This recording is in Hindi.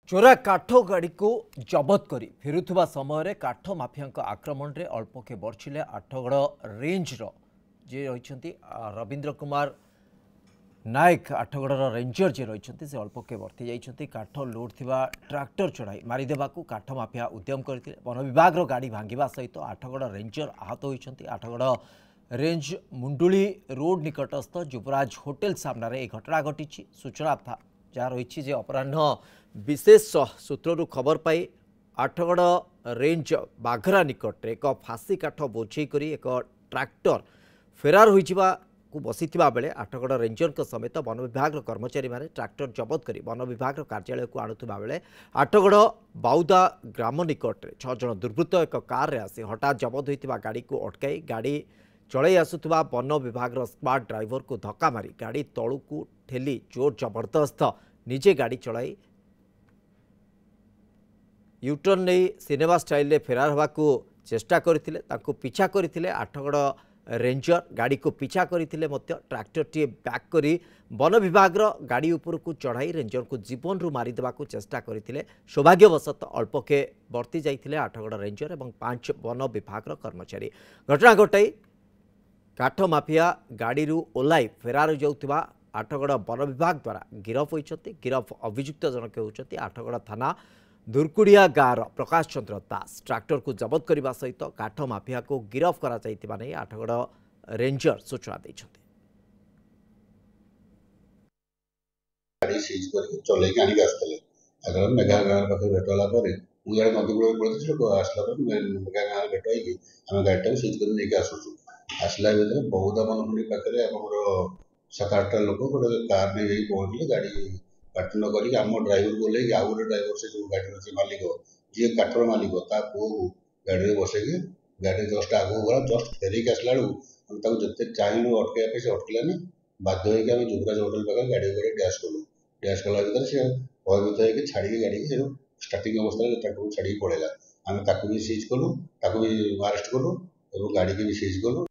चोरा काठ गाड़ी को जबत करी फेरुवा समय काठ माफिया आक्रमण में अल्पके बर्षिले आठगड़ रेंज जे रही रवींद्र कुमार नायक आठगड़ रेंजर जे रही से अल्पके वर्ती जाइए काठ लोड थिबा ट्रैक्टर चढ़ाई मारिदेवा काठ माफिया उद्यम करते वन विभाग गाड़ी भांगा सहित आठगड़ रेंजर आहत होती आठगड़ रेंज मुंडुली रोड निकटस्थ युवराज होटेल सामने यह घटना घटी सूचना था जहाँ रही अपराह विशेष सूत्रु खबर पाई आठगड़ रेंज बाघरा निकट एक फासी काठ बोझे एक ट्रैक्टर फेरार होइजिबा को बसीथिबा बेले आठगड़ रेंजर समेत वन विभाग कर्मचारी माने ट्रैक्टर जबत करी वन विभाग कार्यालय को आणुथिबा बेले आठगड़ बाउदा ग्राम निकट 6 जन दुर्वृत्त एक कार रे आसी हठात जबत होइतिबा गाड़ी को अटकाई गाड़ी चलाई आसुथिबा वन विभाग स्मार्ट ड्राइवर को धक्का मारी गाड़ी तलू को ठेली जोर जबरदस्त निजे गाड़ी चलाई यूटर्न नहीं सिनेमा स्टाइल रे फेरार होगा चेष्टा करथिले ताको पीछा करथिले आठगड़ रेंजर गाड़ी को पीछा करथिले मध्य ट्रैक्टर टी बैक करी वन विभाग गाड़ी ऊपर को चढ़ाई रेंजर को जीवन रु मारिदेवा को चेष्टा करथिले सौभाग्यवशत अल्पके वर्ती जाइथिले आठगड़ रेंजर एवं 5 वन विभाग कर्मचारी घटना घटाई काठ माफिया गाड़ी ओह्लाई फेरार जाउथिबा आठगड़ वन विभाग द्वारा गिरफ होइछथि गिरफ अभियुक्त जनक होउछथि आठगड़ थाना दुर्कुड़िया गाँव प्रकाश चंद्र दास ट्रैक्टर को जबत करने सहित काठ माफिया को गिरफ करा नहीं आठगड़ रेंजर सूचना देछथि। गाड़ी सीज करके चलेके आनिक आसले आगर मेघा गाँव पाखे भेटला मुझे नदीकूल पड़े आसला मेघा गाँव भेट होगी आम गाड़ी सीज कर नहीं आसुचु आसला भर बहुत मनमुंडी पाखे सात 8टा लोक गोटे कार नहीं पहुँचले गाड़ी काट न करी आम ड्राइवर को लेकिन आउ गोटे ड्राइवर से जो गाड़ी अच्छे मालिक जी काठर मालिक ता पुओ को गाड़ी में बसैकी गाड़ी जस्ट आगे गला जस्ट फेरिक आसला बेलू जिते चाहिए अटकैया से अटकलानी बाध्य होकर युवराज होटेल पाखे गाड़ी को डैश कलु डैश कला भर से भयभीत होकर छाड़ी गाड़ी की स्टार्टिंग अवस्था ट्रैक्टर को छाड़ी पड़ेगा आम ताकू भी सीज कलु ताकू भी अरेस्ट कलु और गाड़ी की भी सीज कलु।